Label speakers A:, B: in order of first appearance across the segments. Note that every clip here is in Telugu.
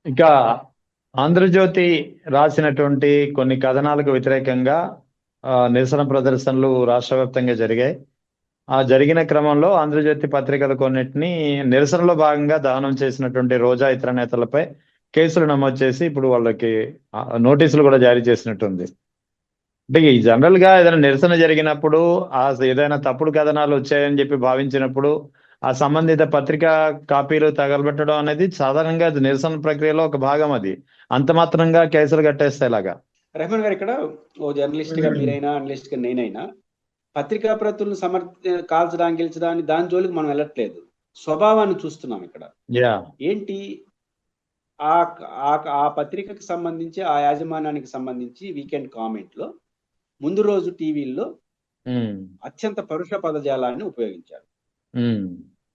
A: ఇంకా ఆంధ్రజ్యోతి రాసినటువంటి కొన్ని కథనాలకు వ్యతిరేకంగా నిరసన ప్రదర్శనలు రాష్ట్ర వ్యాప్తంగా జరిగాయి. ఆ జరిగిన క్రమంలో ఆంధ్రజ్యోతి పత్రికలు కొన్నిటిని నిరసనలో భాగంగా దహనం చేసినటువంటి రోజా ఇతర నేతలపై కేసులు నమోదు చేసి ఇప్పుడు వాళ్ళకి నోటీసులు కూడా జారీ చేసినట్టుంది. అంటే ఈ జనరల్ గా ఏదైనా నిరసన జరిగినప్పుడు ఆ ఏదైనా తప్పుడు కథనాలు వచ్చాయని చెప్పి భావించినప్పుడు ఆ సంబంధిత పత్రికా కాపీలు తగలబెట్టడం అనేది సాధారణంగా అది నిరసన ప్రక్రియలో ఒక భాగం. అది అంత మాత్రంగా కేసులు కట్టేస్తే ఎలాగా?
B: రెహమాన్ గారు, ఇక్కడ ఓ జర్నలిస్ట్ గా మీరైనా అనలిస్ట్ గా నేనైనా పత్రికా ప్రతులను కాల్చడానికి గెలిచడానికి దాని జోలికి మనం వెళ్ళట్లేదు. స్వభావాన్ని చూస్తున్నాం ఇక్కడ.
A: యా
B: ఏంటి ఆ ఆ పత్రికకి సంబంధించి ఆ యాజమాన్యానికి సంబంధించి వీకెండ్ కామెంట్ లో ముందు రోజు టీవీల్లో అత్యంత పరుష పదజాలాన్ని ఉపయోగించారు.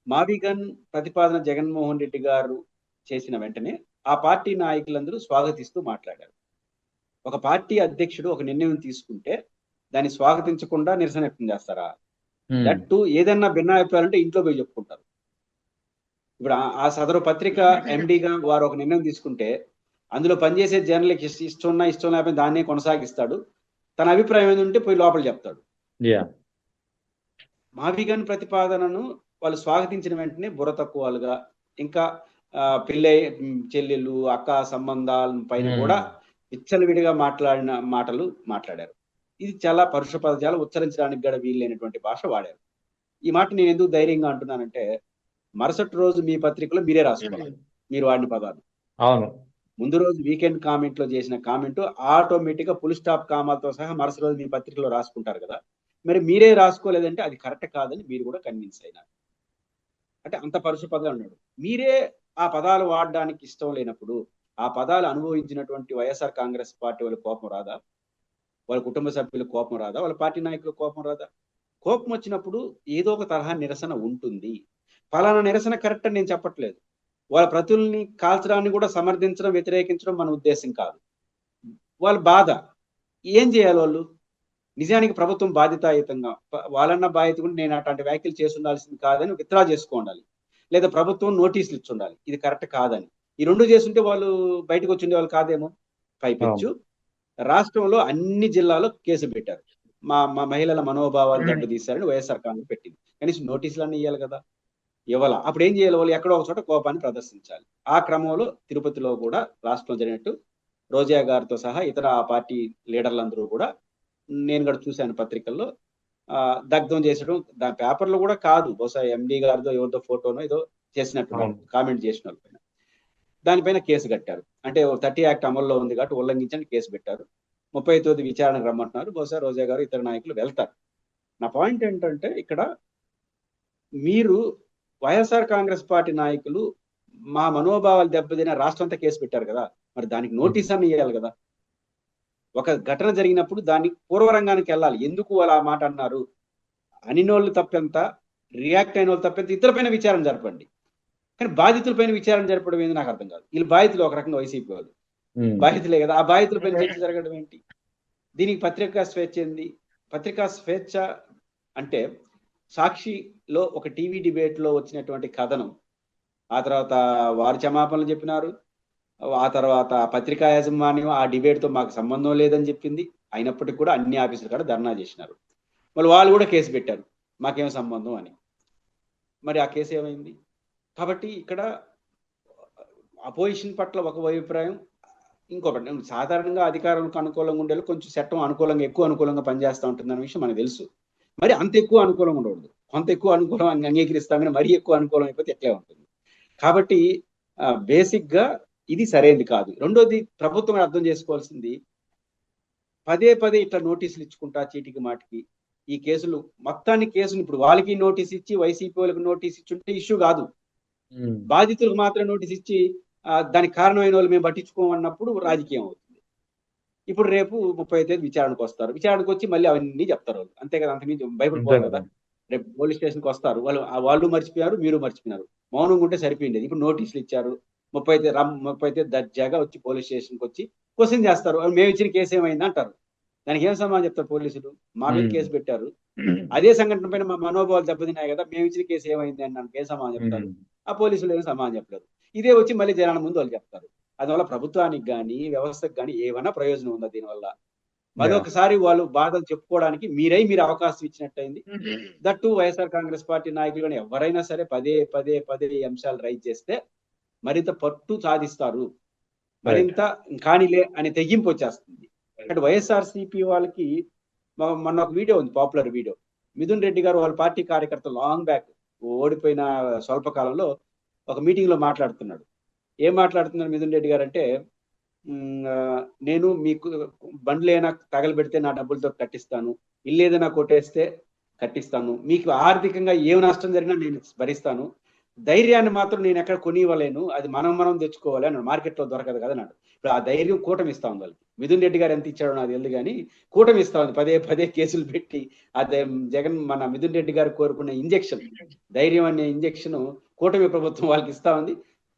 B: మావిగన్ ప్రతిపాదన జగన్మోహన్ రెడ్డి గారు చేసిన వెంటనే ఆ పార్టీ నాయకులందరూ స్వాగతిస్తూ మాట్లాడారు. ఒక పార్టీ అధ్యక్షుడు ఒక నిర్ణయం తీసుకుంటే దాన్ని స్వాగతించకుండా నిరసన వ్యక్తం చేస్తారా? దట్టు ఏదన్నా భిన్నాభిప్రాయాలు అంటే ఇంట్లో పోయి చెప్పుకుంటారు. ఇప్పుడు ఆ సదరు పత్రిక ఎండిగా వారు ఒక నిర్ణయం తీసుకుంటే అందులో పనిచేసే జర్నలిస్ట్ ఇష్టం లేకపోతే దాన్నే కొనసాగిస్తాడు. తన అభిప్రాయం ఏంటంటే పోయి లోపల చెప్తాడు. మావిగన్ ప్రతిపాదనను వాళ్ళు స్వాగతించిన వెంటనే బుర్ర తక్కువలుగా, ఇంకా పిల్లై చెల్లెళ్ళు అక్క సంబంధాల పైన కూడా విచ్చలవిడిగా మాట్లాడిన మాటలు మాట్లాడారు. ఇది చాలా పరుష పదజాలం, ఉచ్చరించడానికి కూడా వీలైనటువంటి భాష వాడారు. ఈ మాట నేను ఎందుకు ధైర్యంగా అంటున్నానంటే, మరుసటి రోజు మీ పత్రికలో మీరే రాసుకోవాలి మీరు వాడిన పదాలు.
A: అవును,
B: ముందు రోజు వీకెండ్ కామెంట్ లో చేసిన కామెంట్ ఆటోమేటిక్ గా ఫుల్ స్టాప్ కామాలతో సహా మరుసటి రోజు మీ పత్రికలో రాసుకుంటారు కదా. మరి మీరే రాసుకోలేదంటే అది కరెక్ట్ కాదని మీరు కూడా కన్విన్స్ అయినారు. అంటే అంత పరుష పదాలు అన్నాడు. మీరే ఆ పదాలు వాడడానికి ఇష్టం లేనప్పుడు ఆ పదాలు అనుభవించినటువంటి వైఎస్ఆర్ కాంగ్రెస్ పార్టీ వాళ్ళ కోపం రాదా? వాళ్ళ కుటుంబ సభ్యుల కోపం రాదా? వాళ్ళ పార్టీ నాయకుల కోపం రాదా? కోపం వచ్చినప్పుడు ఏదో ఒక తరహా నిరసన ఉంటుంది. ఫలానా నిరసన కరెక్ట్ అని నేను చెప్పట్లేదు. వాళ్ళ ప్రతుల్ని కాల్చడాన్ని కూడా సమర్థించడం, వ్యతిరేకించడం మన ఉద్దేశం కాదు. వాళ్ళ బాధ ఏం చేయాలి? వాళ్ళు నిజానికి ప్రభుత్వం బాధ్యతాయుతంగా వాళ్ళన్న బాధ్యత కూడా నేను అట్లాంటి వ్యాఖ్యలు చేసి ఉండాల్సింది కాదని విత్డ్రా చేసుకోండాలి, లేదా ప్రభుత్వం నోటీసులు ఇచ్చి ఉండాలి ఇది కరెక్ట్ కాదని. ఈ రెండు చేస్తుంటే వాళ్ళు బయటకు వచ్చిండే వాళ్ళు కాదేమో. పైపెచ్చు రాష్ట్రంలో అన్ని జిల్లాలో కేసు పెట్టారు. మా మహిళల మనోభావాలు దెబ్బతీశారని వైఎస్ఆర్ కాంగ్రెస్ పెట్టింది. కనీసం నోటీసులన్నీ ఇవ్వాలి కదా, ఇవ్వాల. అప్పుడు ఏం చేయాలి? వాళ్ళు ఎక్కడో ఒక చోట కోపాన్ని ప్రదర్శించాలి. ఆ క్రమంలో తిరుపతిలో కూడా రాష్ట్రంలో జరిగినట్టు రోజా గారితో సహా ఇతర ఆ పార్టీ లీడర్లందరూ కూడా నేను కూడా చూశాను పత్రికల్లో దగ్ధం చేసడం. దాని పేపర్లో కూడా కాదు, బహుశా ఎండి గారితో ఎవరితో ఫోటోనో ఏదో చేసినట్టు కామెంట్ చేసిన వాళ్ళ పైన దానిపైన కేసు కట్టారు. అంటే 30 యాక్ట్ అమల్లో ఉంది కాబట్టి ఉల్లంఘించని కేసు పెట్టారు. 35 విచారణకు రమ్మంటున్నారు. బహుశా రోజా గారు ఇతర నాయకులు వెళ్తారు. నా పాయింట్ ఏంటంటే, ఇక్కడ మీరు వైఎస్ఆర్ కాంగ్రెస్ పార్టీ నాయకులు మా మనోభావాలు దెబ్బతిన రాష్ట్రం అంతా కేసు పెట్టారు కదా, మరి దానికి నోటీస్ అని ఇవ్వాలి కదా. ఒక ఘటన జరిగినప్పుడు దాన్ని పూర్వరంగానికి వెళ్ళాలి. ఎందుకు అలా మాట అన్నారు అనినోళ్ళు తప్పెంత, రియాక్ట్ అయిన వాళ్ళు తప్పెంత, ఇతరులపైన విచారణ జరపండి. కానీ బాధితులపైన విచారణ జరపడం ఏంది నాకు అర్థం కాదు. వీళ్ళు బాధితులు ఒక రకంగా వైసీపీ వాళ్ళు బాధితులే కదా, ఆ బాధితులపైన చర్చ జరగడం ఏంటి? దీనికి పత్రికా స్వేచ్ఛ ఏంది? పత్రికా స్వేచ్ఛ అంటే సాక్షిలో ఒక టీవీ డిబేట్ లో వచ్చినటువంటి కథనం, ఆ తర్వాత వారు క్షమాపణలు చెప్పినారు, ఆ తర్వాత పత్రికా యాజమాన్యం ఆ డిబేట్ తో మాకు సంబంధం లేదని చెప్పింది. అయినప్పటికీ కూడా అన్ని ఆఫీసులు కూడా ధర్నా చేసినారు. మళ్ళీ వాళ్ళు కూడా కేసు పెట్టారు మాకేం సంబంధం అని. మరి ఆ కేసు ఏమైంది? కాబట్టి ఇక్కడ అపోజిషన్ పట్ల ఒక అభిప్రాయం, ఇంకొకటి సాధారణంగా అధికారులకు అనుకూలంగా ఉండేది కొంచెం చట్టం అనుకూలంగా ఎక్కువ అనుకూలంగా పనిచేస్తూ ఉంటుందన్న విషయం మనకు తెలుసు. మరి అంత ఎక్కువ అనుకూలంగా ఉండకూడదు, కొంత ఎక్కువ అనుకూలం అంగీకరిస్తామని మరీ ఎక్కువ అనుకూలం అయిపోతే ఎట్లే ఉంటుంది. కాబట్టి బేసిక్ గా ఇది సరైనది కాదు. రెండోది, ప్రభుత్వం అర్థం చేసుకోవాల్సింది, పదే పదే ఇట్లా నోటీసులు ఇచ్చుకుంటా చీటికి మాటికి ఈ కేసులు మొత్తాన్ని కేసులు ఇప్పుడు వాళ్ళకి నోటీస్ ఇచ్చి వైసీపీ వాళ్ళకి నోటీస్ ఇచ్చుంటే ఇష్యూ కాదు. బాధితులకు మాత్రం నోటీస్ ఇచ్చి దానికి కారణమైన వాళ్ళు మేము పట్టించుకోమన్నప్పుడు రాజకీయం అవుతుంది. ఇప్పుడు రేపు 35 తేదీ విచారణకు వస్తారు. విచారణకు వచ్చి మళ్ళీ అవన్నీ చెప్తారు వాళ్ళు, అంతే కదా. అంతకుమించి భయపడిపోవాలి కదా. రేపు పోలీస్ స్టేషన్కి వస్తారు, వాళ్ళు మర్చిపోయారు, మీరు మర్చిపోయినారు, మౌనంగా ఉంటే సరిపోయింది. ఇప్పుడు నోటీసులు ఇచ్చారు, 30 తేదీ దర్జాగా వచ్చి పోలీస్ స్టేషన్కి వచ్చి క్వశ్చన్ చేస్తారు. మేము ఇచ్చిన కేసు ఏమైంది అంటారు. దానికి ఏం సమాధానం చెప్తారు పోలీసులు? మా మీద కేసు పెట్టారు, అదే సంఘటన పైన మా మనోభావాలు దెబ్బతిన్నాయి కదా, మేము ఇచ్చిన కేసు ఏమైంది అని నాకు ఏం సమాధానం చెప్తారు? ఆ పోలీసులు ఏం సమాధానం చెప్పలేదు. ఇదే వచ్చి మళ్ళీ జనాల ముందు వాళ్ళు చెప్తారు. అందువల్ల ప్రభుత్వానికి కానీ వ్యవస్థకు కానీ ఏమైనా ప్రయోజనం ఉందా దీనివల్ల?
A: యా
B: మరొకసారి వాళ్ళు బాధలు చెప్పుకోవడానికి మీరు అవకాశం ఇచ్చినట్టయింది. దట్టు వైఎస్ఆర్ కాంగ్రెస్ పార్టీ నాయకులు కానీ ఎవరైనా సరే పదే పదే పదే ఈ అంశాలు రైజ్ చేస్తే మరింత పట్టు సాధిస్తారు,
A: రైట్
B: మరింత కానిలే అని తెగింపు వచ్చేస్తుంది. అంటే వైఎస్ఆర్సీపీ వాళ్ళకి మొన్న ఒక వీడియో ఉంది, పాపులర్ వీడియో. మిథున్ రెడ్డి గారు వాళ్ళ పార్టీ కార్యకర్తలు లాంగ్ బ్యాక్ ఓడిపోయిన స్వల్పకాలంలో ఒక మీటింగ్ లో మాట్లాడుతున్నాడు. ఏం మాట్లాడుతున్నాడు మిథున్ రెడ్డి గారు అంటే, నేను మీకు బండ్లు ఏదైనా తగలబెడితే నా డబ్బులతో కట్టిస్తాను, ఇల్లు ఏదైనా కొట్టేస్తే కట్టిస్తాను, మీకు ఆర్థికంగా ఏం నష్టం జరిగినా నేను భరిస్తాను, ధైర్యాన్ని మాత్రం నేను ఎక్కడ కొనివ్వలేను, అది మనం తెచ్చుకోవాలి అన్నాడు. మార్కెట్లో దొరకదు కదా అన్నాడు. ఇప్పుడు ఆ ధైర్యం కూటమి ఇస్తా ఉంది వాళ్ళకి. మిథున్ రెడ్డి గారు ఎంత ఇచ్చాడో నాకు తెలియదు కానీ కూటమి ఇస్తా ఉంది. పదే పదే కేసులు పెట్టి అదే జగన్ మన మిథున్ రెడ్డి గారు కోరుకున్న ఇంజెక్షన్, ధైర్యం అనే ఇంజెక్షన్ కూటమి ప్రభుత్వం వాళ్ళకి ఇస్తా ఉంది.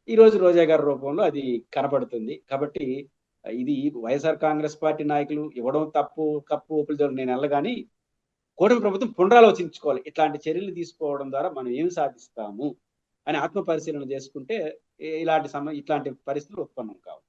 B: ఈ రోజు రోజా గారి రూపంలో అది కనపడుతుంది. కాబట్టి ఇది వైఎస్ఆర్ కాంగ్రెస్ పార్టీ నాయకులు ఇవ్వడం తప్పు, కప్పు ఒప్పులు నేను వెళ్ళగాని కూటమి ప్రభుత్వం పునరాలోచించుకోవాలి. ఇట్లాంటి చర్యలు తీసుకోవడం ద్వారా మనం ఏం సాధిస్తాము అని ఆత్మ పరిశీలన చేసుకుంటే ఇలాంటి పరిస్థితులు ఉత్పన్నం కావు.